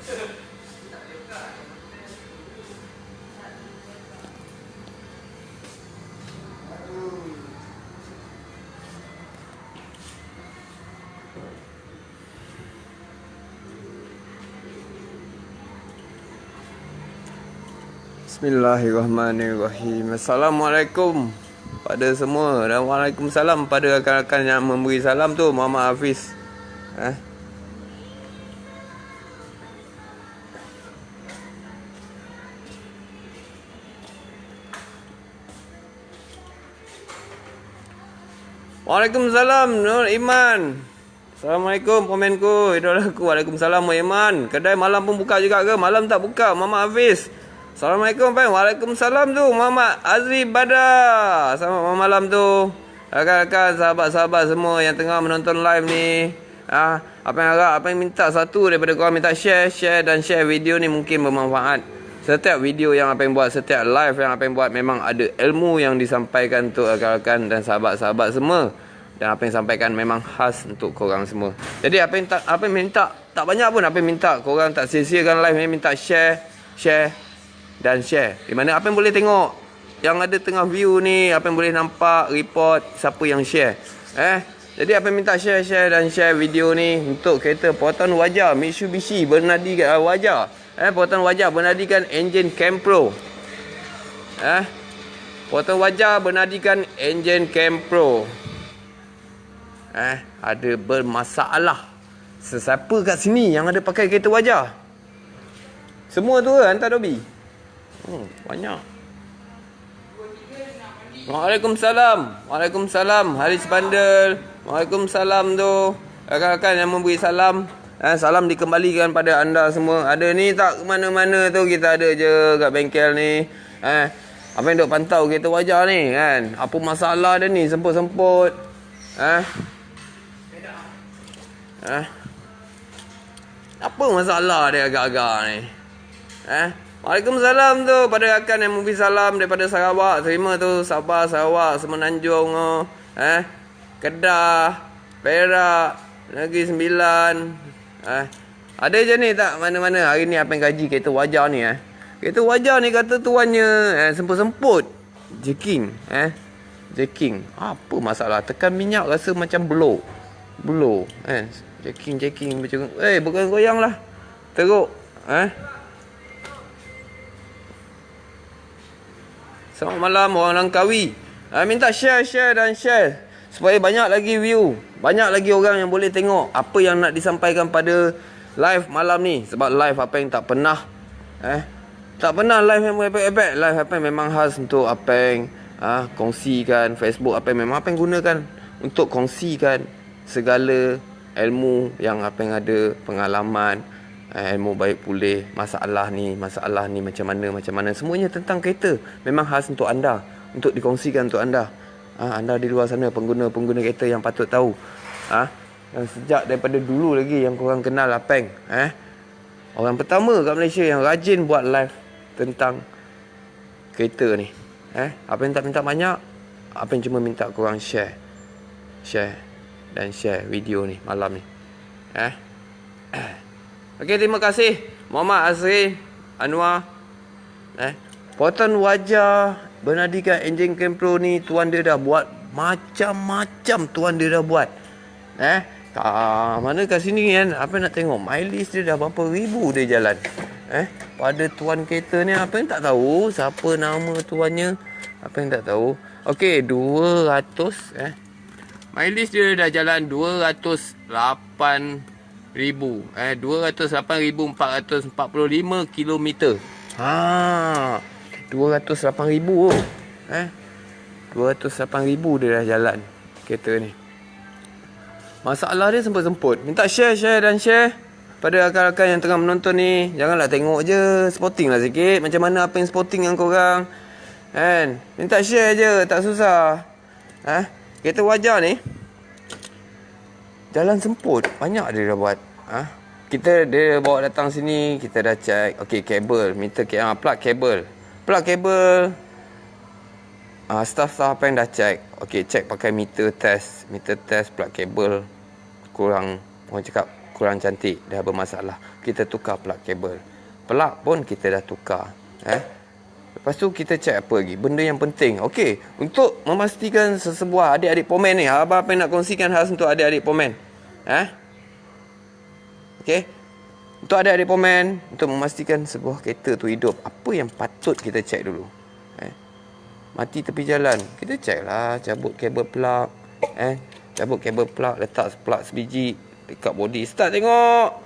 Bismillahirrahmanirrahim. Assalamualaikum pada semua dan waalaikumsalam pada rakan-rakan yang memberi salam tu, Muhammad Hafiz. Waalaikumsalam Nur Iman. Assalamualaikum komenku, idolaku. Waalaikumsalam Nur Iman. Kedai malam pun buka juga ke? Malam tak buka, Muhammad Hafiz. Assalamualaikum Pak. Waalaikumsalam tu Muhammad Azri Badar. Selamat malam tu rakan-rakan, sahabat-sahabat semua yang tengah menonton live ni. Apa yang harap, apa yang minta satu daripada korang, minta share dan share video ni mungkin bermanfaat. Setiap video yang apa yang buat, setiap live yang apa yang buat memang ada ilmu yang disampaikan untuk rakan-rakan dan sahabat-sahabat semua. Dan apa yang sampaikan memang khas untuk korang semua. Jadi apa yang minta tak banyak pun, apa yang minta korang tak sia-siakan live ni, minta share dan share. Di mana apa yang boleh tengok, yang ada tengah view ni, apa yang boleh nampak, report siapa yang share. Jadi apa yang minta share dan share video ni untuk kereta perawatan wajah Mitsubishi bernadikan wajah. Perawatan wajah bernadikan enjin Campro. Perawatan wajah bernadikan enjin Campro. Ada bermasalah. Sesiapa kat sini yang ada pakai kereta wajah? Semua tu hantar Dobi. Banyak. Waalaikumsalam Haris Bandel. Waalaikumsalam tu rakan-rakan yang memberi salam. Salam dikembalikan pada anda semua. Ada ni tak ke mana-mana tu, kita ada je kat bengkel ni. Apa yang duk pantau kereta wajah ni kan? Apa masalah dia ni, semput-semput. Apa masalah dia agak-agak ni? Waalaikumsalam tu pada rakan yang memberi salam daripada Sarawak. Terima tu, Sabah, Sarawak, Semenanjung, Kedah, Perak, Negeri Sembilan. Ada je ni tak mana-mana. Hari ni apa yang gaji kereta wajah ni. Kereta wajah ni kata tuannya semput-semput. Jacking. Apa masalah? Tekan minyak rasa macam blow. Jacking macam bergoyang lah. Teruk. Selamat malam orang Langkawi. Minta share dan share supaya banyak lagi view, banyak lagi orang yang boleh tengok apa yang nak disampaikan pada live malam ni. Sebab live apa yang tak pernah live yang epek-epek. Live apa yang memang khas untuk apa yang kongsikan. Facebook apa yang memang apa yang gunakan untuk kongsikan segala ilmu yang apa yang ada, pengalaman, ilmu baik pulih, masalah ni macam mana, semuanya tentang kereta. Memang khas untuk anda, untuk dikongsikan untuk anda. Anda di luar sana, pengguna kereta yang patut tahu. Yang sejak daripada dulu lagi yang korang kenal Apeng. Orang pertama kat Malaysia yang rajin buat live tentang kereta ni. Apa yang tak minta banyak, apa yang cuma minta korang share dan share video ni malam ni. Okey, terima kasih Muhammad Azri Anwar. Perawatan wajah bernadikan enjin Campro ni tuan dia dah buat macam-macam. Tuan dia dah buat. Mana kat sini kan, apa nak tengok mileage dia dah berapa ribu dia jalan. Pada tuan kereta ni apa yang tak tahu, siapa nama tuannya, apa yang tak tahu. Okey, 200 mileage dia dah jalan 208,445 kilometer. 208,000 208,000 dia dah jalan kereta ni. Masalah dia semput-semput. Minta share dan share pada rakan-rakan yang tengah menonton ni. Janganlah tengok je, sporting lah sikit. Macam mana apa yang sporting dengan korang kan. Minta share je, tak susah. Kereta wajah ni jalan semput, banyak dia dah buat. Dia bawa datang sini, kita dah check. Okey, kabel, meter plug kabel. Staff apa yang dah check. Okey, check pakai meter test plug kabel. Kurang, orang cakap kurang cantik, dah bermasalah. Kita tukar plug kabel. Plug pun kita dah tukar. Lepas tu kita check apa lagi? Benda yang penting. Okey, untuk memastikan sesebuah adik-adik pomen ni, abang apa nak kongsikan khas untuk adik-adik pomen? Okey. Untuk adik-adik pomen, untuk memastikan sebuah kereta tu hidup, apa yang patut kita check dulu? Mati tepi jalan, kita check lah, cabut kabel plug. Cabut kabel plug, letak plug sebiji dekat body, start tengok.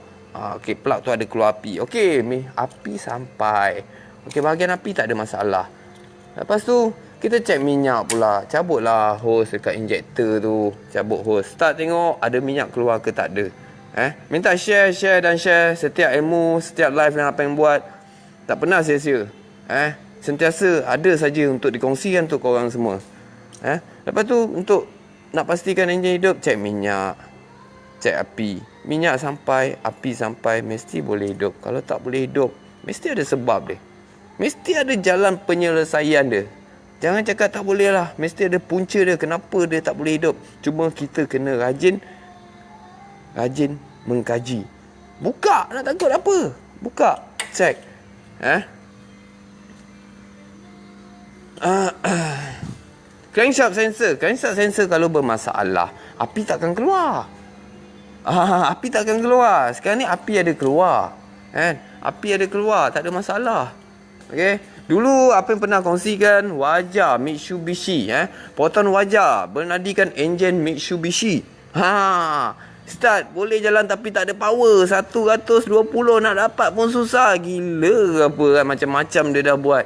Okey, plug tu ada keluar api. Okey, api sampai. Okey, bahagian api tak ada masalah. Lepas tu kita cek minyak pula. Cabutlah hose dekat injektor tu. Cabut hose. Start tengok ada minyak keluar ke tak ada. Minta share setiap ilmu, setiap live yang apa yang buat. Tak pernah sia-sia. Sentiasa ada saja untuk dikongsikan untuk korang semua. Lepas tu untuk nak pastikan enjin hidup, cek minyak. Cek api. Minyak sampai, api sampai, mesti boleh hidup. Kalau tak boleh hidup, mesti ada sebab dia. Mesti ada jalan penyelesaian dia. Jangan cakap tak boleh lah. Mesti ada punca dia. Kenapa dia tak boleh hidup. Cuma kita kena rajin mengkaji. Buka. Nak takut apa? Buka. Check. Crankshaft sensor kalau bermasalah, api takkan keluar. Api takkan keluar. Sekarang ni api ada keluar. Api ada keluar. Tak ada masalah. Okey, dulu apa yang pernah kongsikan wajah Mitsubishi, potong wajah bernadikan enjin Mitsubishi. Start boleh jalan tapi tak ada power. 120 nak dapat pun susah. Gila apa kan, macam-macam dia dah buat.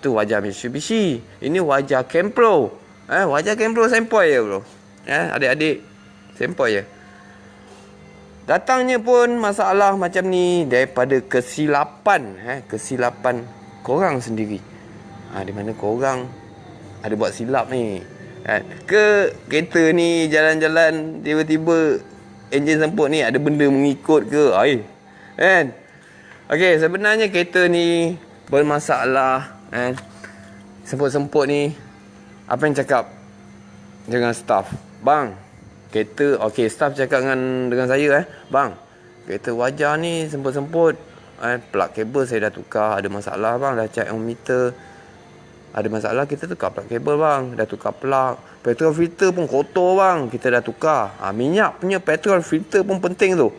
Tu wajah Mitsubishi. Ini wajah Kempro. Wajah Kempro sempoi je bro. Adik-adik sempoi je. Datangnya pun masalah macam ni daripada kesilapan. Kesilapan korang sendiri. Di mana korang ada buat silap ni. Ke kereta ni jalan-jalan tiba-tiba enjin semput ni ada benda mengikut ke? Okey, sebenarnya kereta ni bermasalah. Semput-semput ni, apa yang cakap dengan staff? Bang, kereta, okey, staff cakap dengan saya, bang, kereta wajah ni semput-semput, plug kabel saya dah tukar, ada masalah bang, dah check meter, ada masalah, kita tukar plug kabel bang, dah tukar plug, petrol filter pun kotor bang, kita dah tukar. Minyak punya petrol filter pun penting tu.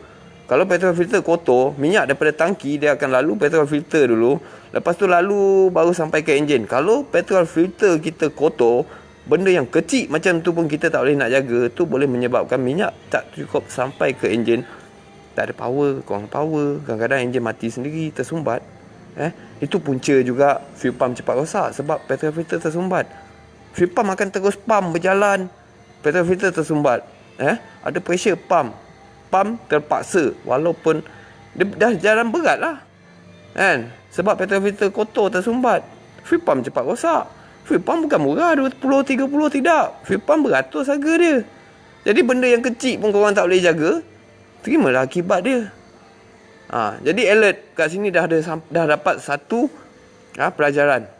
Kalau petrol filter kotor, minyak daripada tangki dia akan lalu petrol filter dulu, lepas tu lalu baru sampai ke enjin. Kalau petrol filter kita kotor, benda yang kecil macam tu pun kita tak boleh nak jaga, tu boleh menyebabkan minyak tak cukup sampai ke enjin. Tak ada power, kurang power, kadang-kadang enjin mati sendiri, tersumbat. Itu punca juga fuel pump cepat rosak sebab petrol filter tersumbat. Fuel pump akan terus pump berjalan, petrol filter tersumbat. Ada pressure pump terpaksa walaupun dia dah jalan berat lah, sebab petrol filter kotor tersumbat. Fuel pump cepat rosak. Fuel pump bukan murah 20-30, tidak. Fuel pump beratus harga dia. Jadi benda yang kecil pun korang tak boleh jaga, terimalah akibat dia. Jadi alert kat sini dah dapat satu pelajaran.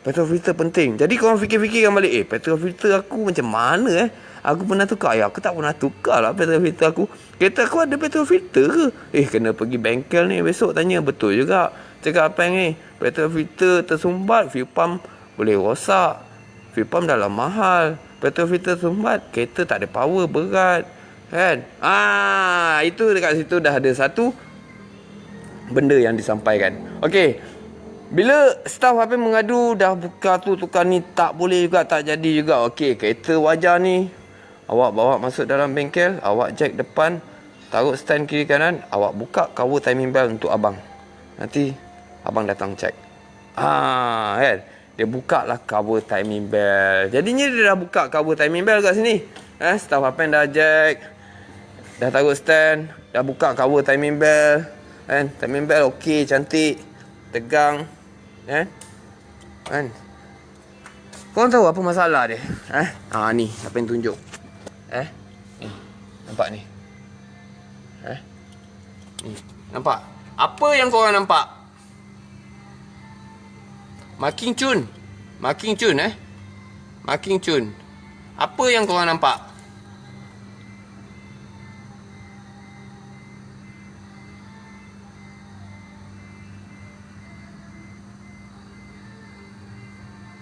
Petrol filter penting. Jadi korang fikir-fikirkan balik, petrol filter aku macam mana aku pernah tukar. Aku tak pernah tukar lah petrol filter aku. Kereta aku ada petrol filter ke? Kena pergi bengkel ni besok tanya. Betul juga cakap apa ni, petrol filter tersumbat, fuel pump boleh rosak. Fuel pump dah lah mahal, petrol filter tersumbat, kereta tak ada power, berat, itu dekat situ dah ada satu benda yang disampaikan. Okey, bila staff apa mengadu dah buka tu tukar ni, tak boleh juga, tak jadi juga. Okey, kereta wajah ni awak bawa masuk dalam bengkel, awak jack depan, taruh stand kiri kanan, awak buka cover timing belt untuk abang. Nanti abang datang check. Dia buka lah cover timing belt. Jadinya dia dah buka cover timing belt kat sini. Staff apa yang dah jack, dah taruh stand, dah buka cover timing belt. Timing belt okey, cantik, tegang. Korang tahu apa masalah dia? Ni apa yang tunjuk. Ni. Nampak ni. Ni. Nampak? Apa yang korang nampak? Marking tune. Marking tune. Apa yang korang nampak?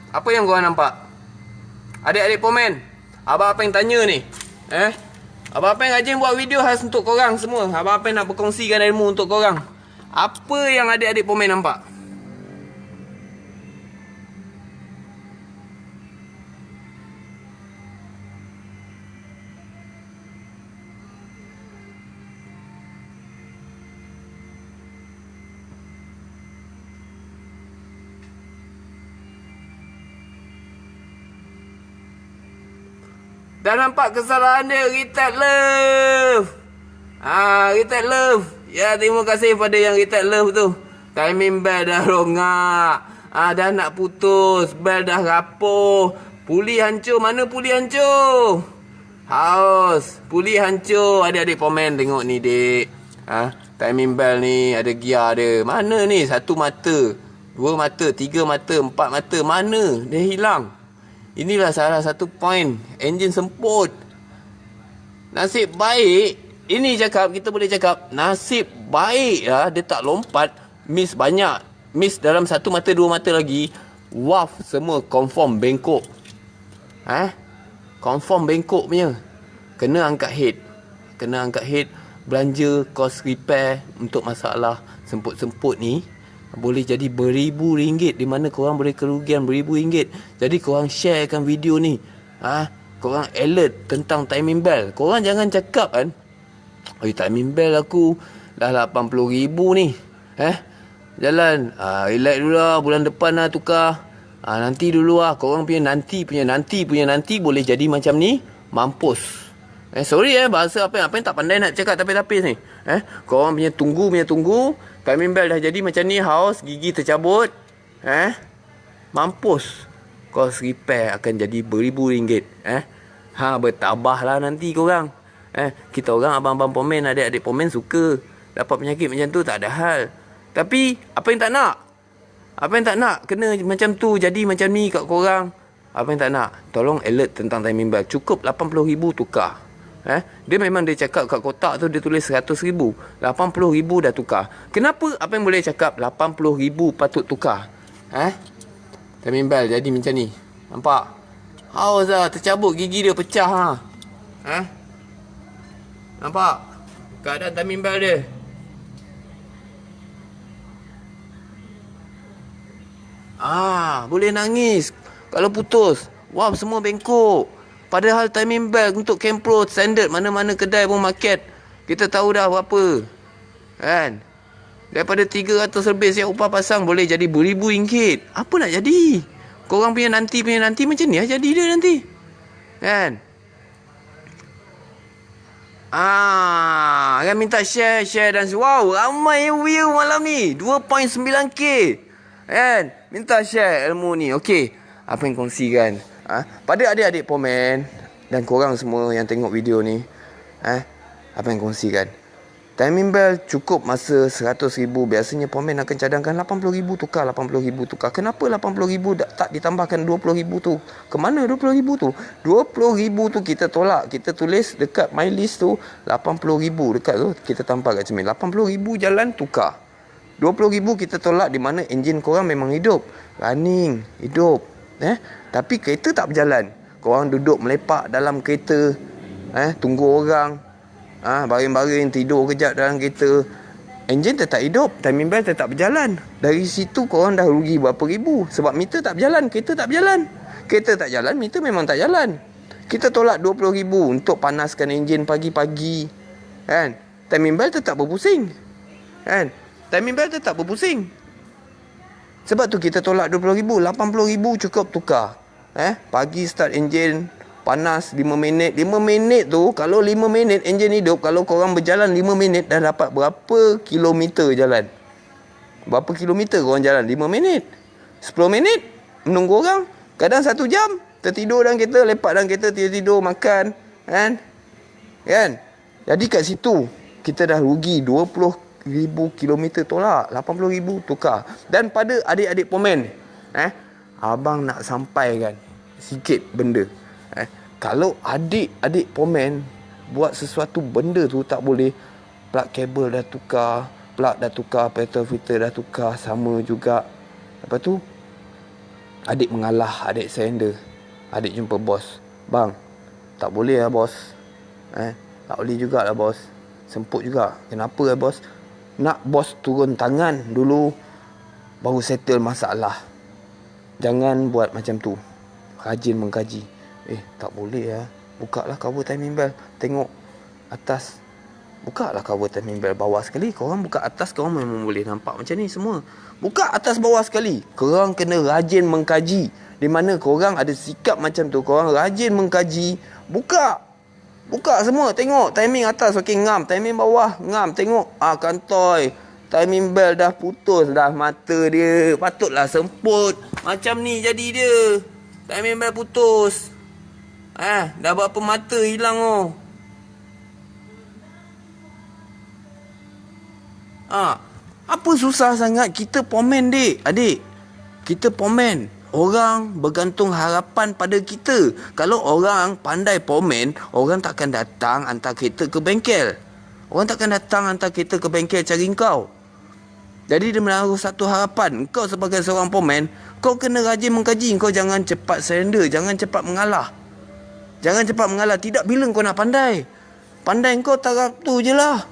Apa yang korang nampak? Adik-adik komen. Abang Apeng tanya ni. Abang Apeng rajin buat video khas untuk korang semua. Abang Apeng nak berkongsikan ilmu untuk korang. Apa yang adik-adik komen nampak? Dah nampak kesalahan dia, Retard Love. Retard Love. Ya, terima kasih pada yang Retard Love tu. Timing bell dah rongak. Dah nak putus. Bell dah rapuh. Puli hancur. Mana puli hancur? Haus. Puli hancur. Adik-adik komen tengok ni, dek. Timing bell ni ada gear dia. Mana ni? 1 mata. 2 mata. 3 mata. 4 mata. Mana? Dia hilang. Inilah salah satu poin. Enjin semput. Nasib baik. Ini cakap, kita boleh cakap, nasib baik lah. Dia tak lompat. Miss banyak. Miss dalam 1 mata, 2 mata lagi. Waf semua confirm bengkok. Confirm bengkok punya. Kena angkat head. Belanja cost repair untuk masalah semput-semput ni. Boleh jadi beribu ringgit, di mana korang boleh kerugian beribu ringgit. Jadi korang sharekan video ni. Korang alert tentang timing bell. Korang jangan cakap kan, timing bell aku dah 80,000 ni. Jalan. Relax dulu lah, bulan depan lah tukar. Nanti dulu lah. Korang punya nanti boleh jadi macam ni. Mampus. Sorry bahasa apa yang tak pandai nak cakap tapis-tapis ni. Korang punya tunggu. Timing bell dah jadi macam ni, haus, gigi tercabut. Mampus. Kos repair akan jadi beribu ringgit. Bertabahlah nanti korang. Kita orang abang-abang pomen, adik-adik pomen suka dapat penyakit macam tu, tak ada hal. Tapi apa yang tak nak? Kena macam tu, jadi macam ni kat korang. Apa yang tak nak? Tolong alert tentang timing bell. Cukup 80,000 tukar. Dia memang dia cakap kat kotak tu dia tulis 100,000. 80,000 dah tukar. Kenapa apa yang boleh cakap 80,000 patut tukar? Timing bell jadi macam ni. Nampak? Haus lah, tercabut gigi dia pecah . Nampak? Keadaan timing bell dia. Boleh nangis kalau putus. Wah, semua bengkok. Padahal timing bell untuk Campro standard, mana-mana kedai pun market. Kita tahu dah berapa. Kan? Daripada 300 lebih siap upah pasang, boleh jadi beribu ringgit. Apa nak jadi? Korang punya nanti macam ni lah jadi dia nanti. Kan? Kan minta share dan wow, ramai view malam ni. 2.9k. Kan? Minta share ilmu ni. Okey. Apa yang kongsikan? Pada adik-adik pomen dan korang semua yang tengok video ni, apa yang kongsikan? Timing bell cukup masa 100,000. Biasanya pomen akan cadangkan 80,000 tukar, 80,000 tukar. Kenapa 80,000 tak ditambahkan 20,000 tu? Kemana 20,000 tu? 20,000 tu kita tolak. Kita tulis dekat my list tu 80,000 dekat tu, kita tampal kat cermin. 80,000 jalan tukar. 20,000 kita tolak, di mana enjin korang memang hidup, running, hidup. Tapi kereta tak berjalan. Korang duduk melepak dalam kereta, tunggu orang, baring-baring, tidur kejap dalam kereta. Enjin tetap hidup, timing bell tetap berjalan. Dari situ korang dah rugi berapa ribu. Sebab meter tak berjalan, kereta tak berjalan. Kereta tak jalan, meter memang tak jalan. Kita tolak 20,000 untuk panaskan enjin pagi-pagi. Kan? Timing bell tetap berpusing. Kan? Timing bell tetap berpusing. Sebab tu kita tolak 20,000. 80,000 cukup tukar. Pagi start enjin, panas 5 minit. 5 minit tu, kalau 5 minit enjin hidup, kalau korang berjalan 5 minit, dah dapat berapa kilometer jalan? Berapa kilometer korang jalan? 5 minit. 10 minit menunggu orang. Kadang 1 jam. Tertidur dalam kereta, lepak dalam kereta, tidur, makan. Kan? Jadi kat situ, kita dah rugi 20,000 kilometer tolak, 80,000 tukar. Dan pada adik-adik pomen, abang nak sampaikan sikit benda. Kalau adik-adik pomen buat sesuatu benda tu tak boleh, plug kabel dah tukar, plug dah tukar, petrol filter dah tukar, sama juga. Lepas tu Adik mengalah, adik surrender. Adik jumpa bos. Bang, tak boleh lah bos. Tak boleh jugalah bos. Semput juga. Kenapa lah bos? Nak bos turun tangan dulu, baru settle masalah. Jangan buat macam tu. Rajin mengkaji. Tak boleh lah. Buka lah cover timing bell. Tengok atas. Buka lah cover timing bell bawah sekali. Korang buka atas, korang memang boleh nampak macam ni semua. Buka atas bawah sekali. Korang kena rajin mengkaji. Di mana korang ada sikap macam tu, korang rajin mengkaji. Buka semua. Tengok timing atas, okey, ngam. Timing bawah, ngam. Tengok kantoi. Timing bell dah putus dah mata dia. Patutlah semput. Macam ni jadi dia. Timing bell putus. Dah berapa mata hilang oh. Apa susah sangat kita pomen adik. Kita pomen. Orang bergantung harapan pada kita. Kalau orang pandai pomen, orang takkan datang hantar kereta ke bengkel. Orang takkan datang hantar kereta ke bengkel cari kau. Jadi dia menaruh satu harapan. Kau sebagai seorang pomen, kau kena rajin mengkaji. Kau jangan cepat surrender. Jangan cepat mengalah. Tidak bila kau nak pandai. Pandai kau taraf tu je lah.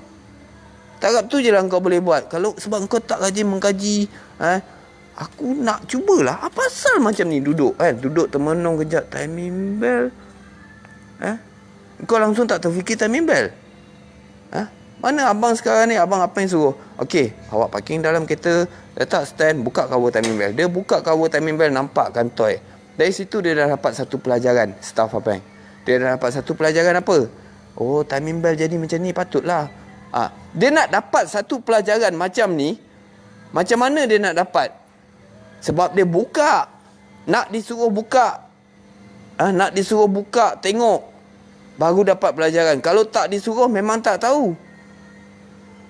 Taraf tu je lah kau boleh buat. Kalau sebab kau tak rajin mengkaji, aku nak cubalah. Apa asal macam ni duduk duduk termenung kejap timing bell. Kau langsung tak terfikir timing bell. Mana abang sekarang ni? Abang apa yang suruh? Okey, awak parking dalam kereta, letak stand, buka cover timing bell. Dia buka cover timing bell, nampak kantoi. Dari situ dia dah dapat satu pelajaran. Staff abang, dia dah dapat satu pelajaran apa? Oh, timing bell jadi macam ni, patutlah. Dia nak dapat satu pelajaran macam ni. Macam mana dia nak dapat? Sebab dia buka. Nak disuruh buka. Nak disuruh buka, tengok, baru dapat pelajaran. Kalau tak disuruh, memang tak tahu.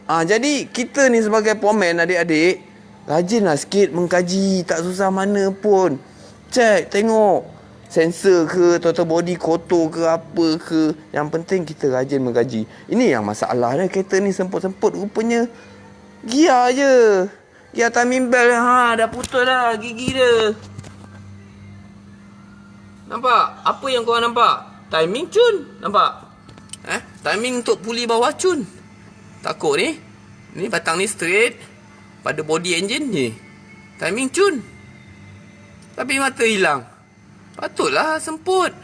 Jadi kita ni sebagai pomen, adik-adik, rajinlah sikit mengkaji. Tak susah mana pun. Cek, tengok sensor ke, total body kotor ke, apa ke. Yang penting kita rajin mengkaji. Ini yang masalah dia. Kereta ni semput-semput rupanya. Gear je. Gear timing bell dah putus dah gigi dia. Nampak? Apa yang korang nampak? Timing cun. Nampak? Timing untuk puli bawah cun. Takut ni. Ni batang ni straight. Pada body engine ni timing cun. Tapi mata hilang. Patutlah semput.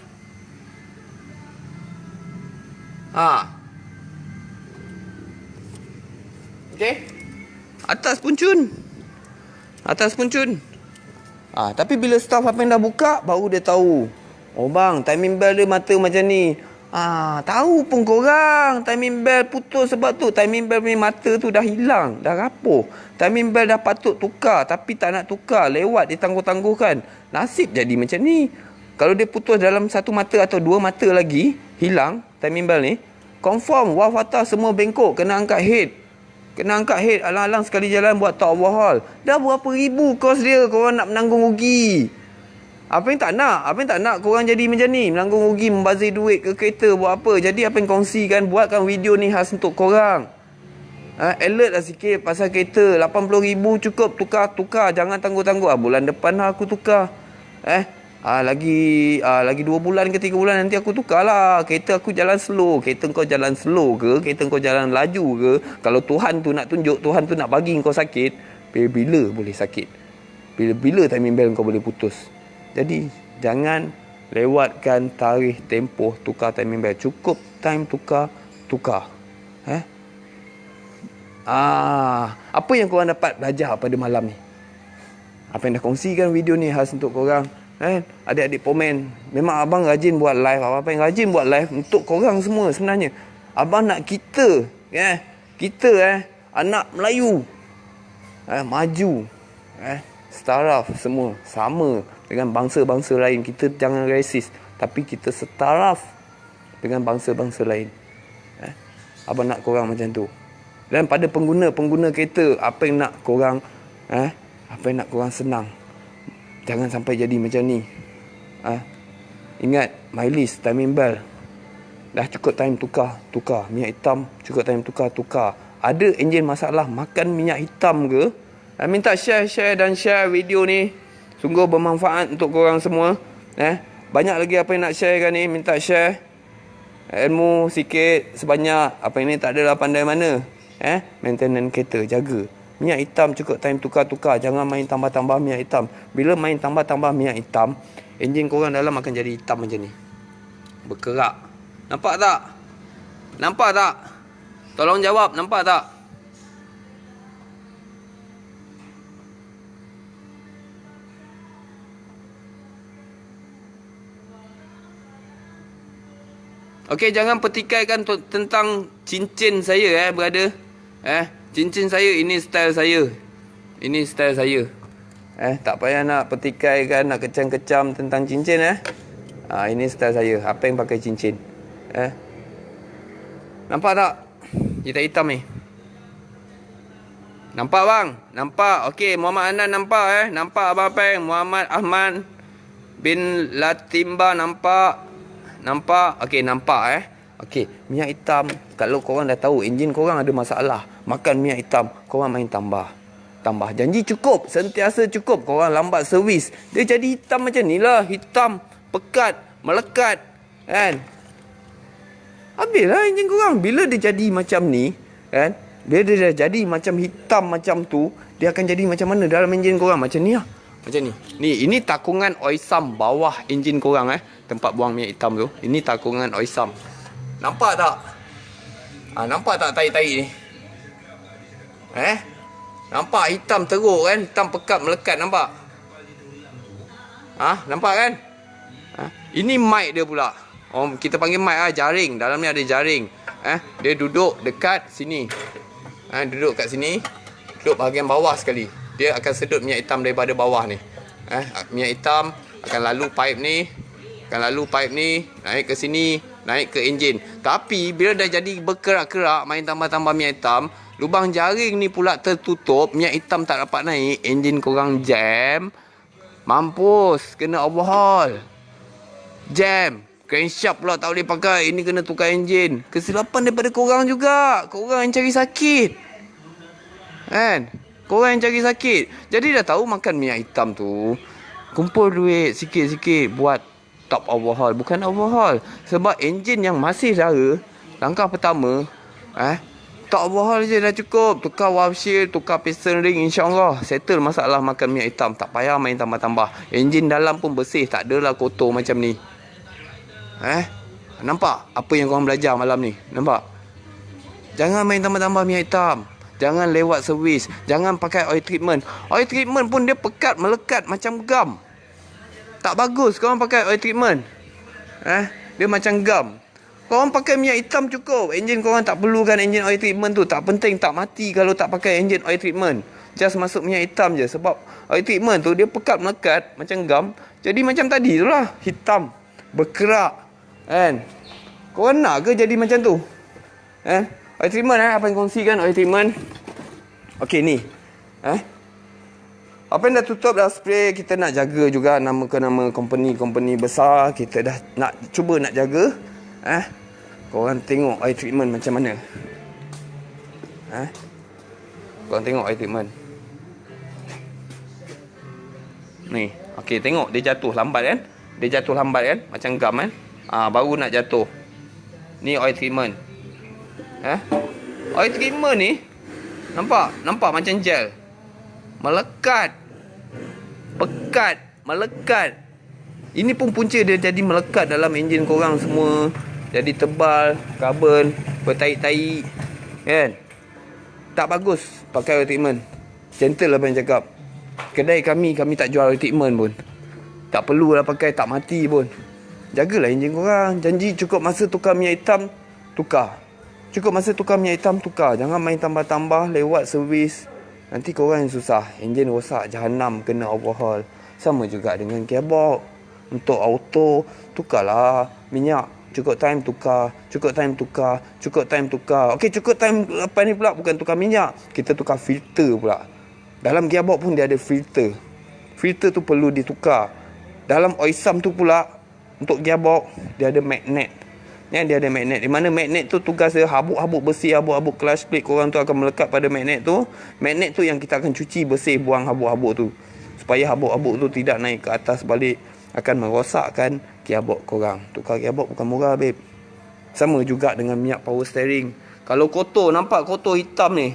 Okey. Atas pun cun. Tapi bila staff apa yang dah buka, baru dia tahu. Oh bang, timing bell dia mata macam ni. Tahu pun korang timing bell putus sebab tu. Timing bell punya mata tu dah hilang, dah rapuh. Timing bell dah patut tukar, tapi tak nak tukar, lewat ditangguh-tangguhkan. Nasib jadi macam ni. Kalau dia putus dalam satu mata atau dua mata lagi, hilang timing bell ni, confirm wah atas semua bengkok, kena angkat head. Alang-alang sekali jalan buat top overhaul. Dah berapa ribu kos dia, korang nak menanggung rugi. Apa yang tak nak korang jadi macam ni, menanggung rugi, membazir duit ke kereta, buat apa. Jadi apa yang kongsikan, buatkan video ni khas untuk korang. Alert lah sikit pasal kereta. 80,000 cukup, tukar. Jangan tangguh-tangguh. Bulan depan lah aku tukar. Lagi 2 bulan ke 3 bulan nanti aku tukar lah. Kereta aku jalan slow. Kereta kau jalan slow ke, kereta kau jalan laju ke, kalau Tuhan tu nak tunjuk, Tuhan tu nak bagi kau sakit, bila boleh sakit? Bila timing bell kau boleh putus? Jadi jangan lewatkan tarikh tempoh tukar timing bell. Cukup time tukar. Apa yang korang dapat belajar pada malam ni? Apa yang dah kongsikan video ni khas untuk korang. Adik-adik pomen. Memang abang rajin buat live. Apa yang rajin buat live untuk korang semua sebenarnya. Abang nak kita anak Melayu maju, setaraf semua sama dengan bangsa-bangsa lain. Kita jangan resis, tapi kita setaraf dengan bangsa-bangsa lain. Abang nak korang macam tu. Dan pada pengguna kereta, apa yang nak korang senang. Jangan sampai jadi macam ni. Ingat, mileage, timing bell. Dah cukup time tukar. Minyak hitam, cukup time tukar. Ada enjin masalah, makan minyak hitam ke? Minta share video ni Sungguh bermanfaat untuk korang semua. Banyak lagi apa yang nak share kan ni. Minta share ilmu sikit sebanyak. Apa ini tak adalah pandai mana. Maintenance kereta, jaga. Minyak hitam cukup time tukar-tukar. Jangan main tambah-tambah minyak hitam. Bila main tambah-tambah minyak hitam, enjin korang dalam akan jadi hitam macam ni. Berkerak. Nampak tak? Nampak tak? Tolong jawab, nampak tak? Okey, jangan petikaikan tentang cincin saya brother. Cincin saya, ini style saya. Ini style saya. Tak payah nak petikaikan, nak kecam-kecam tentang cincin ini style saya. Apa yang pakai cincin? Nampak tak? Hitam ni. Nampak bang? Nampak. Okey, Muhammad Anan nampak Nampak Abang Peng. Muhammad Ahmad bin Latimba nampak. Nampak? Okey, nampak Okey, minyak hitam. Kalau korang dah tahu enjin korang ada masalah, makan minyak hitam, korang main tambah. Janji cukup, sentiasa cukup. Korang lambat servis, dia jadi hitam macam ni lah. Hitam, pekat, melekat. Kan? Habislah enjin korang. Bila dia jadi macam ni, kan? Dia dah jadi macam hitam macam tu, dia akan jadi macam mana dalam enjin korang? Macam ni lah. Macam ni. Ini takungan oisam bawah enjin korang tempat buang minyak hitam tu. Ini takungan oisam. Nampak tak? Nampak tak tahi-tahi ni? Nampak hitam teruk kan? Hitam pekat melekat, nampak? Nampak kan? Ini mic dia pula. Kita panggil mic jaring. Dalam ni ada jaring. Dia duduk dekat sini. Duduk kat sini. Duduk bahagian bawah sekali. Dia akan sedut minyak hitam daripada bawah ni. Minyak hitam akan lalu pipe ni, naik ke sini, naik ke enjin. Tapi bila dah jadi berkerak-kerak, main tambah-tambah minyak hitam, lubang jaring ni pula tertutup, minyak hitam tak dapat naik, enjin korang jam, mampus, kena overhaul. Jam, crankshaft pula tak boleh pakai, ini kena tukar enjin. Kesilapan daripada korang juga. Korang yang cari sakit. Kan? Korang yang cari sakit. Jadi dah tahu makan minyak hitam tu, kumpul duit sikit-sikit buat top overhaul. Bukan overhaul, sebab enjin yang masih dara, langkah pertama top overhaul je dah cukup. Tukar valve shield, tukar piston ring, insyaAllah settle masalah makan minyak hitam. Tak payah main tambah-tambah. Enjin dalam pun bersih, tak adalah kotor macam ni. Nampak apa yang korang belajar malam ni? Nampak? Jangan main tambah-tambah minyak hitam. Jangan lewat servis. Jangan pakai oil treatment. Oil treatment pun dia pekat, melekat macam gam. Tak bagus korang pakai oil treatment. Dia macam gam. Korang pakai minyak hitam cukup. Enjin korang tak perlukan enjin oil treatment tu. Tak penting, tak mati kalau tak pakai enjin oil treatment. Just masuk minyak hitam je. Sebab oil treatment tu dia pekat, melekat macam gam. Jadi macam tadi tu lah. Hitam, berkerak. Kan? Korang nak ke jadi macam tu? Oil treatment apa yang kongsikan oil treatment? Okey ni. Apa yang dah tutup, dah spray, kita nak jaga juga nama company besar. Kita dah nak cuba nak jaga. Korang tengok oil treatment macam mana. Korang tengok oil treatment ni. Okey, tengok dia jatuh lambat kan? Dia jatuh lambat kan? Macam gam kan? Baru nak jatuh. Ni oil treatment. Oil treatment ni nampak macam gel. Melekat, pekat, melekat. Ini pun punca dia jadi melekat dalam enjin korang semua. Jadi tebal, karbon, bertahi-tahi. Kan? Tak bagus pakai oil treatment. Gentle lah yang cakap. Kedai kami tak jual oil treatment pun. Tak perlulah pakai, tak mati pun. Jagalah enjin korang. Janji cukup masa tukar minyak hitam, tukar. Cukup masa tukar minyak hitam, tukar. Jangan main tambah-tambah lewat servis. Nanti korang yang susah. Enjin rosak, jahanam, kena overhaul. Sama juga dengan gearbox. Untuk auto, tukarlah minyak. Cukup time tukar. Cukup time tukar. Cukup time tukar. Okey, cukup time lepas ni pula bukan tukar minyak. Kita tukar filter pula. Dalam gearbox pun dia ada filter. Filter tu perlu ditukar. Dalam oisam tu pula, untuk gearbox, dia ada magnet. Dia ada magnet. Di mana magnet tu tugas dia habuk-habuk bersih, habuk-habuk clutch plate korang tu akan melekat pada magnet tu. Magnet tu yang kita akan cuci bersih, buang habuk-habuk tu. supaya habuk-habuk tu tidak naik ke atas balik, akan merosakkan gearbox korang. Tukar gearbox bukan murah, babe. Sama juga dengan minyak power steering. Kalau kotor, nampak kotor hitam ni,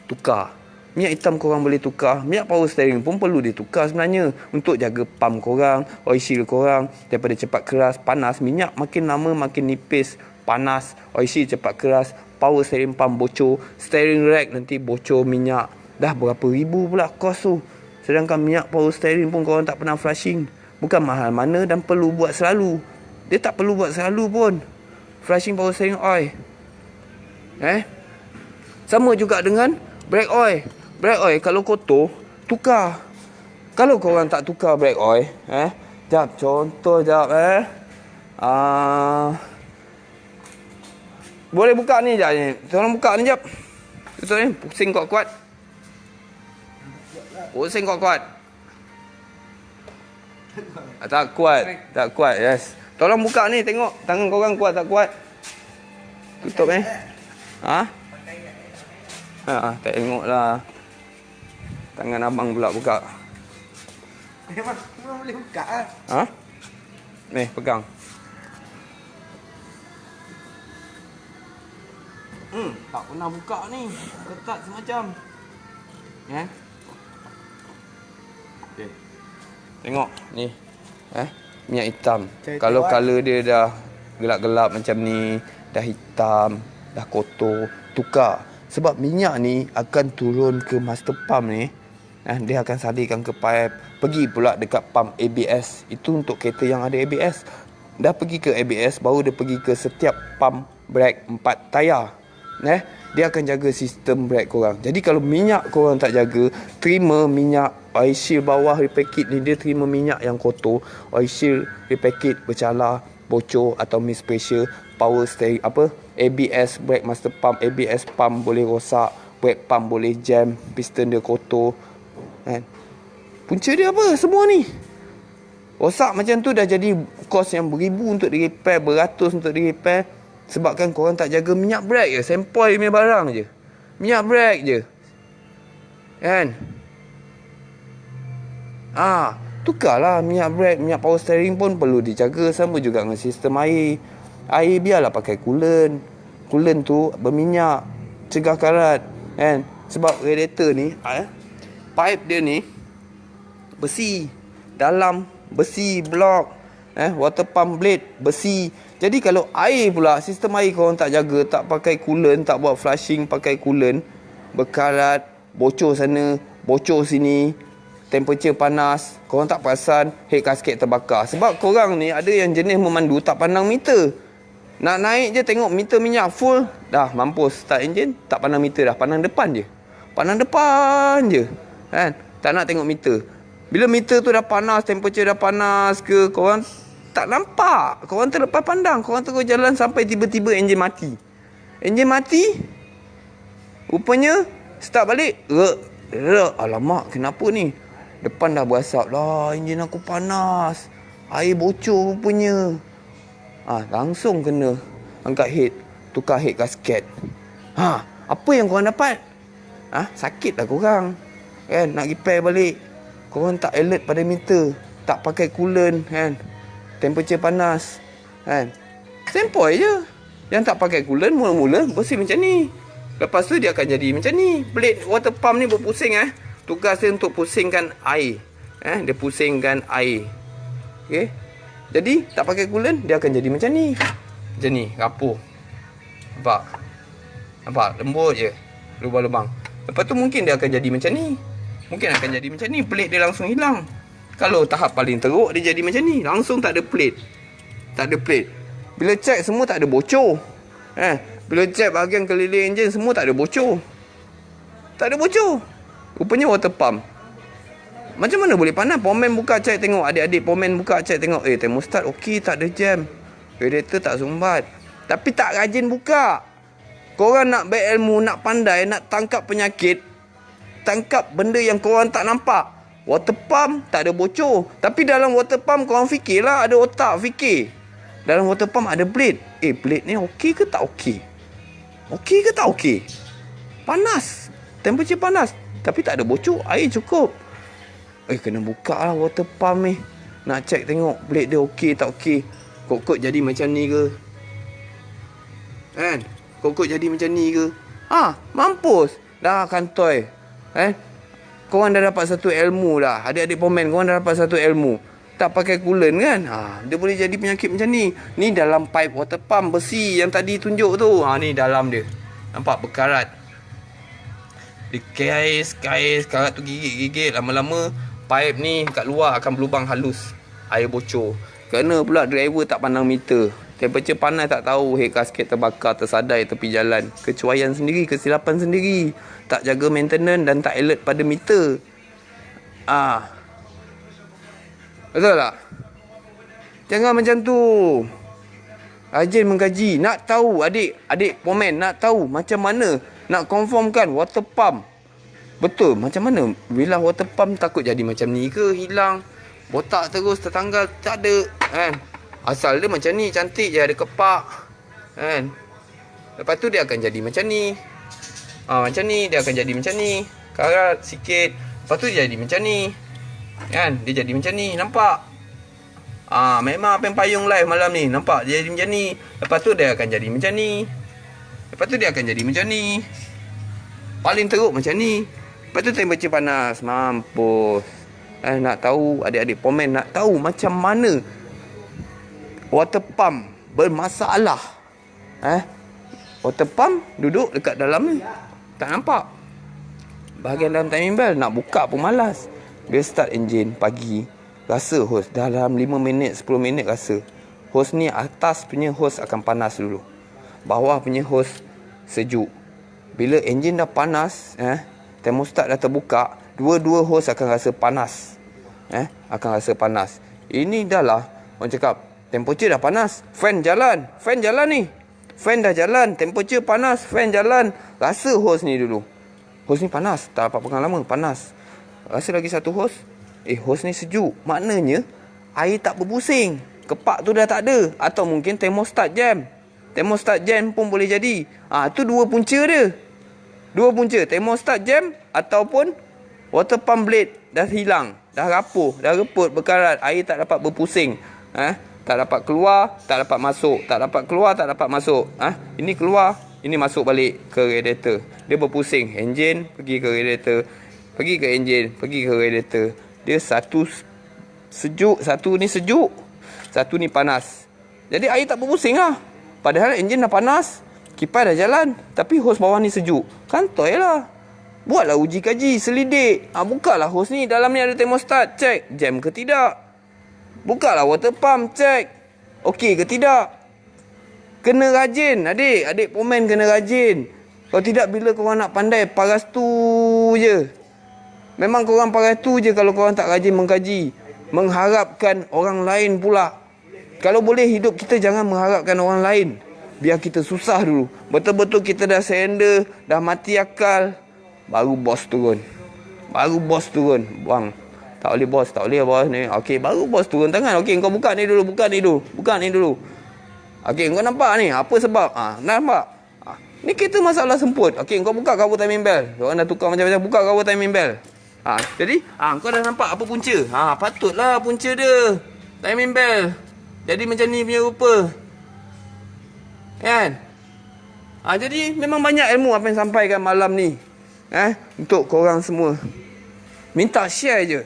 tukar. Minyak hitam korang boleh tukar. Minyak power steering pun perlu ditukar sebenarnya, untuk jaga pump korang, oil seal korang daripada cepat keras, panas. Minyak makin lama makin nipis, panas. Oil seal cepat keras, power steering pump bocor, steering rack nanti bocor minyak. Dah berapa ribu pula kos tu. Sedangkan minyak power steering pun korang tak pernah flushing. Bukan mahal mana dan perlu buat selalu. Dia tak perlu buat selalu pun, flushing power steering oil. Sama juga dengan brake oil. Brake oil kalau kotor, tukar. Kalau korang tak tukar brake oil, jap contoh jap boleh buka ni jap ni. Tolong buka ni jap. Betul ni, pusing kuat-kuat. Pusing kuat-kuat. Tak kuat, yes. Tolong buka ni, tengok tangan korang kuat tak kuat. Tutup tengoklah. Tangan abang pula buka. Memang boleh buka ah. Ni, pegang. Tak pernah buka ni. Ketat semacam. Okey. Tengok ni. Minyak hitam. Kalau color dia dah gelap-gelap macam ni, dah hitam, dah kotor, tukar. Sebab minyak ni akan turun ke master pump ni. Dia akan salurkan ke pipe, pergi pula dekat pump ABS. Itu untuk kereta yang ada ABS. Dah pergi ke ABS, baru dia pergi ke setiap pump brake 4 tayar. Dia akan jaga sistem brake korang. Jadi kalau minyak korang tak jaga, terima minyak oil seal bawah repair kit ni, dia terima minyak yang kotor, oil seal repair kit bercalar, bocor atau miss pressure, power steering ABS brake master pump, ABS pump boleh rosak, brake pump boleh jam, piston dia kotor. Punca dia apa semua ni? Rosak macam tu dah jadi kos yang beribu untuk di repair, beratus untuk di repair. Sebabkan korang tak jaga minyak brake je, sempoi punya barang je. Minyak brake je. Tukarlah minyak brake, minyak power steering pun perlu dijaga. Sama juga dengan sistem air. Air biarlah pakai coolant. Coolant tu berminyak, cegah karat. Sebab radiator ni, pipe dia ni besi, dalam besi blok, water pump blade besi. Jadi kalau air pula, sistem air korang tak jaga, tak pakai coolant, tak buat flushing pakai coolant, berkarat, bocor sana, bocor sini, temperature panas, korang tak perasan, head gasket terbakar. Sebab korang ni ada yang jenis memandu tak pandang meter. Nak naik je tengok meter minyak full, dah mampus start enjin, tak pandang meter dah, pandang depan je. Pandang depan je. Tak nak tengok meter. Bila meter tu dah panas, temperature dah panas ke, korang tak nampak. Korang terlepas pandang. Korang terus jalan sampai tiba-tiba enjin mati. Enjin mati, rupanya start balik. Alamak, kenapa ni? Depan dah berasap lah, enjin aku panas, air bocor rupanya. Langsung kena angkat head, tukar head gasket. Apa yang korang dapat? Sakit lah korang. Nak repair balik, korang tak alert pada meter, tak pakai coolant, temperature panas, sempoi je. Yang tak pakai coolant mula-mula bersih macam ni, lepas tu dia akan jadi macam ni. Blade water pump ni berpusing. Tugas dia untuk pusingkan air. Dia pusingkan air. Okey. Jadi tak pakai coolant, dia akan jadi macam ni. Macam ni, rapuh. Nampak? Lembut je, lubang-lubang. Lepas tu mungkin dia akan jadi macam ni. Plate dia langsung hilang. Kalau tahap paling teruk, dia jadi macam ni, langsung tak ada plate. Bila check semua tak ada bocor. Bila check bahagian keliling enjin semua tak ada bocor. Rupanya water pump. Macam mana boleh panas? Pomen buka check tengok, adik-adik pomen buka check tengok, thermostat okey, tak ada jam, radiator tak sumbat. Tapi tak rajin buka. Korang nak berilmu, nak pandai, nak tangkap penyakit, tangkap benda yang korang tak nampak. Water pump tak ada bocor, tapi dalam water pump korang fikirlah, ada otak fikir. Dalam water pump ada blade. Blade ni okey ke tak okey? Panas, temperature panas, tapi tak ada bocor, air cukup. Kena buka lah water pump ni. Nak check tengok blade dia okey tak okey. Kok-kok jadi macam ni ke? Kan? Kok-kok jadi macam ni ke? Mampus. Dah kantoi. Korang dah dapat satu ilmu dah. Adik-adik pomen, korang dah dapat satu ilmu. Tak pakai coolant kan? Dia boleh jadi penyakit macam ni. Ni dalam pipe water pump besi yang tadi tunjuk tu. Ni dalam dia. Nampak berkarat. Dia kais, karat tu gigit-gigit. Lama-lama pipe ni kat luar akan berlubang halus. Air bocor. Kerana pula driver tak pandang meter. Temperature panas tak tahu. Head gasket terbakar, tersadai tepi jalan. Kecuaian sendiri, kesilapan sendiri. Tak jaga maintenance dan tak alert pada meter. Betul tak? Jangan macam tu. Rajin mengkaji. Nak tahu adik pomen, nak tahu macam mana nak confirmkan water pump betul macam mana. Bila water pump takut jadi macam ni ke, hilang, botak terus, tertanggal, tak ada kan. Asal dia macam ni, cantik je, ada kepak kan. Lepas tu dia akan jadi macam ni. Macam ni dia akan jadi macam ni, karat sikit. Lepas tu dia jadi macam ni kan. Dia jadi macam ni, nampak? Memang apa yang payung live malam ni. Nampak dia jadi macam ni. Lepas tu dia akan jadi macam ni. Lepas tu dia akan jadi macam ni. Paling teruk macam ni. Lepas tu temperature panas. Mampus. Nak tahu, adik-adik pomen nak tahu macam mana water pump bermasalah. Water pump duduk dekat dalam ni, tak nampak. Bahagian dalam timing belt nak buka pun malas. Dia start engine pagi, rasa hose dalam 5 minit 10 minit rasa. Hose ni atas punya hose akan panas dulu. Bawah punya hose sejuk. Bila enjin dah panas, thermostat dah terbuka, dua-dua hose akan rasa panas. Akan rasa panas. Ini dah lah, orang cakap, temperature dah panas, fan jalan ni. Fan dah jalan, temperature panas, fan jalan. Rasa hose ni dulu. Hose ni panas, tak dapat pegang lama, panas. Rasa lagi satu hose, hose ni sejuk. Maknanya, air tak berpusing. Kepak tu dah tak ada. Atau mungkin thermostat jam. Thermostat jam pun boleh jadi. Tu dua punca dia. Dua punca, thermostat jam ataupun water pump blade dah hilang, dah rapuh, dah reput, berkarat, air tak dapat berpusing. Tak dapat keluar, tak dapat masuk, tak dapat keluar, tak dapat masuk. Ini keluar, ini masuk balik ke radiator. Dia berpusing, enjin pergi ke radiator, pergi ke enjin, pergi ke radiator. Dia satu sejuk, satu ni sejuk, satu ni panas. Jadi air tak berpusing lah. Padahal enjin dah panas, kipas dah jalan, tapi hos bawah ni sejuk. Kantoi lah. Buatlah uji kaji, selidik. Bukalah hos ni, dalam ni ada thermostat, cek jam ke tidak. Bukalah water pump, cek okey ke tidak. Kena rajin, adik pomen kena rajin. Kalau tidak, bila korang nak pandai, paras tu je. Memang korang paras tu je kalau korang tak rajin mengkaji. Mengharapkan orang lain pula. Kalau boleh, hidup kita jangan mengharapkan orang lain. Biar kita susah dulu. Betul-betul kita dah surrender, dah mati akal, baru bos turun. Bang, tak boleh bos ni. Okey, baru bos turun tangan. Okey, kau buka ni dulu. Okey, kau nampak ni, apa sebab? Nampak? Ni kita masalah semput. Okey, kau buka cover timing belt. Orang dah tukar macam-macam, buka cover timing belt. Jadi, kau dah nampak apa punca? Patutlah punca dia timing belt jadi macam ni punya rupa. Kan? Jadi memang banyak ilmu apa yang sampaikan malam ni. Untuk korang semua. Minta share je.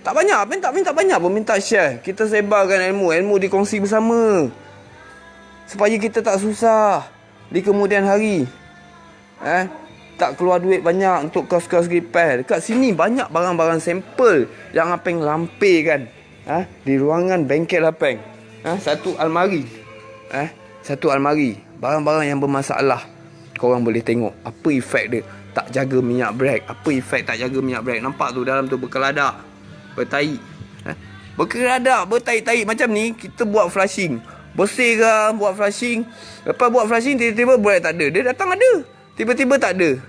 Tak banyak, minta banyak pun, minta share. Kita sebarkan ilmu dikongsi bersama. Supaya kita tak susah di kemudian hari. Tak keluar duit banyak untuk kos-kos repair. Dekat sini banyak barang-barang sampel yang Apeng lampirkan. Di ruangan bengkel Apeng. Satu almari. Barang-barang yang bermasalah. Korang boleh tengok apa efek dia tak jaga minyak brake. Nampak tu dalam tu berkeladak, bertai. Bertai-tai macam ni. Kita buat flushing, bersih ke, buat flushing. Lepas buat flushing, tiba-tiba brake tak ada. Dia datang ada, tiba-tiba tak ada.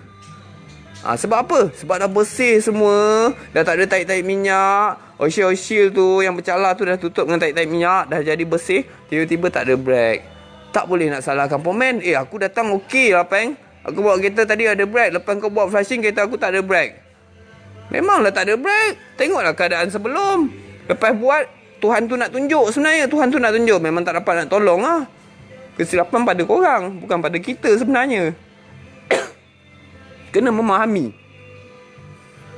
Sebab apa? Sebab dah bersih semua. Dah tak ada taik-taik minyak. Oil-oil tu yang bercalar tu dah tutup dengan taik-taik minyak. Dah jadi bersih. Tiba-tiba tak ada brake. Tak boleh nak salahkan pomen. Aku datang okey lah, Peng. Aku bawa kereta tadi ada brake. Lepas kau buat flashing, kereta aku tak ada brake. Memanglah tak ada break. Tengoklah keadaan sebelum. Lepas buat, Tuhan tu nak tunjuk sebenarnya. Tuhan tu nak tunjuk. Memang tak dapat nak tolong lah. Kesilapan pada korang, bukan pada kita sebenarnya. Kena memahami.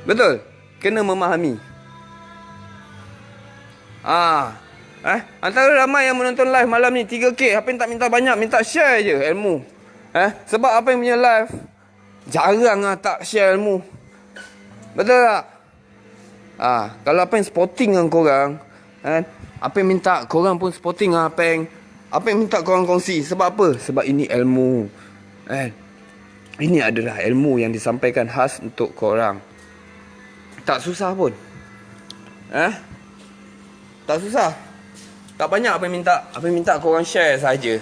Betul? Kena memahami. Antara ramai yang menonton live malam ni 3K. Apa yang tak minta banyak, minta share je ilmu. Sebab apa yang punya live jarang lah tak share ilmu. Betul tak? Kalau apa yang sporting dengan korang, apa yang minta korang pun sporting lah apa yang minta korang kongsi. Sebab apa? Sebab ini ilmu. Ini adalah ilmu yang disampaikan khas untuk korang. Tak susah pun. Tak susah. Tak banyak apa yang minta. Apa yang minta korang share saja.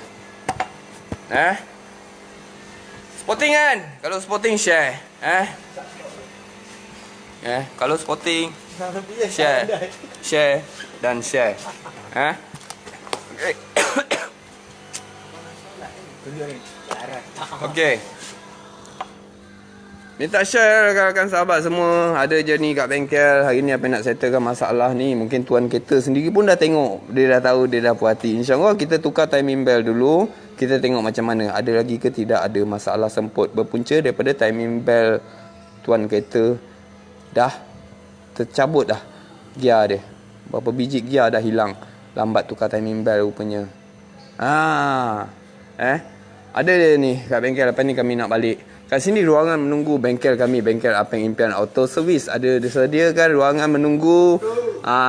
Sporting kan? Kalau sporting share. Kalau sporting share. Share dan share. Okey. Minta share rakan-rakan sahabat semua. Ada je ni kat bengkel. Hari ni apa nak settlekan masalah ni. Mungkin tuan kereta sendiri pun dah tengok. Dia dah tahu, dia dah puas hati. InsyaAllah kita tukar timing bell dulu. Kita tengok macam mana. Ada lagi ke tidak ada masalah semput berpunca daripada timing bell tuan kereta. Dah tercabut dah gear dia. Berapa biji gear dah hilang. Lambat tukar timing bell rupanya. Ada dia ni kat bengkel. Lepas ni kami nak balik. Kat sini ruangan menunggu bengkel kami, bengkel Apeng Impian Auto Service. Ada disediakan ruangan menunggu.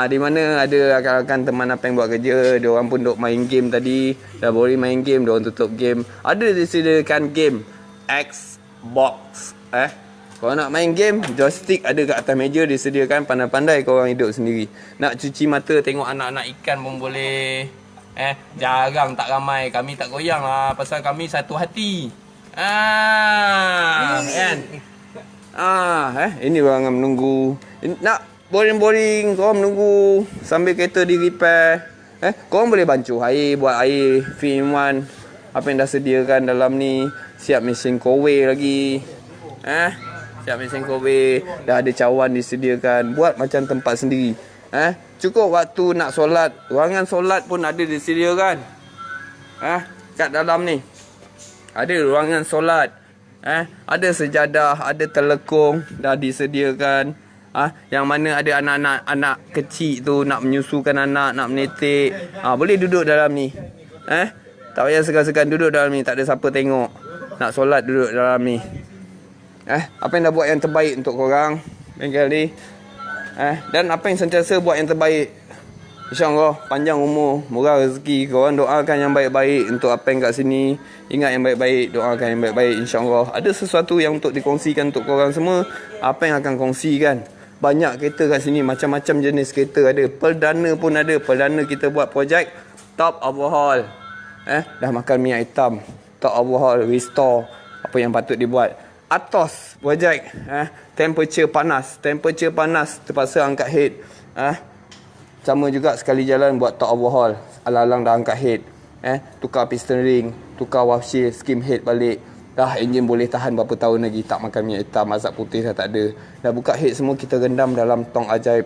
Di mana ada rakan-rakan teman Apeng buat kerja. Diorang pun duk main game tadi. Dah boring main game, diorang tutup game. Ada disediakan game Xbox. Kalau nak main game, joystick ada kat atas meja disediakan. Pandai-pandai korang hidup sendiri. Nak cuci mata, tengok anak-anak ikan pun boleh. Jarang tak ramai. Kami tak goyang lah. Pasal kami satu hati. Kan? Ini ruangan menunggu. Nak boring-boring, korang menunggu sambil kereta di repair. Korang boleh bancuh air, buat air 3-in-1. Apa yang dah sediakan dalam ni. Siap mesin kowe lagi. Siap mesin kowe. Dah ada cawan disediakan. Buat macam tempat sendiri. Cukup waktu nak solat. Ruangan solat pun ada disediakan. Kat dalam ni ada ruangan solat. Ada sejadah, ada telekung dah disediakan. Yang mana ada anak-anak kecil tu nak menyusukan anak, nak menetik. Boleh duduk dalam ni. Tak payah segan-segan duduk dalam ni, tak ada siapa tengok. Nak solat duduk dalam ni. Apa yang dah buat yang terbaik untuk korang bengkel ni. Dan apa yang sentiasa buat yang terbaik. InsyaAllah panjang umur, murah rezeki. Korang doakan yang baik-baik untuk apa yang kat sini. Ingat yang baik-baik, doakan yang baik-baik. InsyaAllah ada sesuatu yang untuk dikongsikan untuk korang semua. Apa yang akan kongsikan. Banyak kereta kat sini, macam-macam jenis kereta ada. Perdana pun ada. Perdana kita buat projek top overhaul. Dah makan minyak hitam, top overhaul, restore. Apa yang patut dibuat. Atos projek temperature panas. Temperature panas terpaksa angkat head. Sama juga sekali jalan buat top overhaul. Alang-alang dah angkat head. Tukar piston ring, tukar wash shield, skim head balik. Dah enjin boleh tahan berapa tahun lagi. Tak makan minyak hitam, asap putih dah tak ada. Dah buka head semua kita rendam dalam tong ajaib.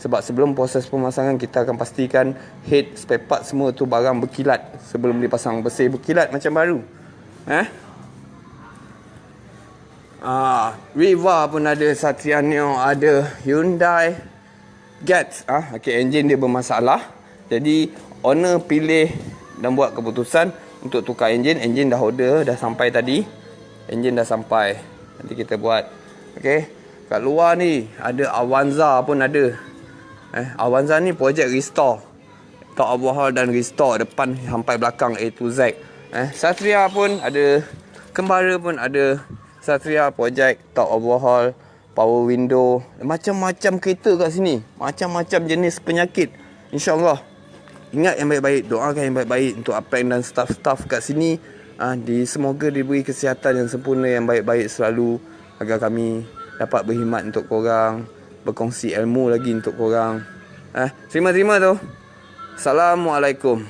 Sebab sebelum proses pemasangan kita akan pastikan head, spare part semua tu barang berkilat. Sebelum dipasang bersih berkilat macam baru. Riva pun ada, Satria Neo ada, Hyundai Getz. Enjin dia bermasalah. Jadi owner pilih dan buat keputusan untuk tukar enjin. Enjin dah order, dah sampai tadi. Enjin dah sampai. Nanti kita buat. Kat luar ni ada Avanza pun ada. Avanza ni projek restore. Top overhaul dan restore depan sampai belakang A to Z. Satria pun ada, Kembara pun ada. Satria projek top overhaul, power window, macam-macam kereta kat sini. Macam-macam jenis penyakit. InsyaAllah. Ingat yang baik-baik. Doakan yang baik-baik untuk Apeng dan staff-staff kat sini. Semoga diberi kesihatan yang sempurna, yang baik-baik selalu. Agar kami dapat berkhidmat untuk korang. Berkongsi ilmu lagi untuk korang. Terima-terima tu. Assalamualaikum.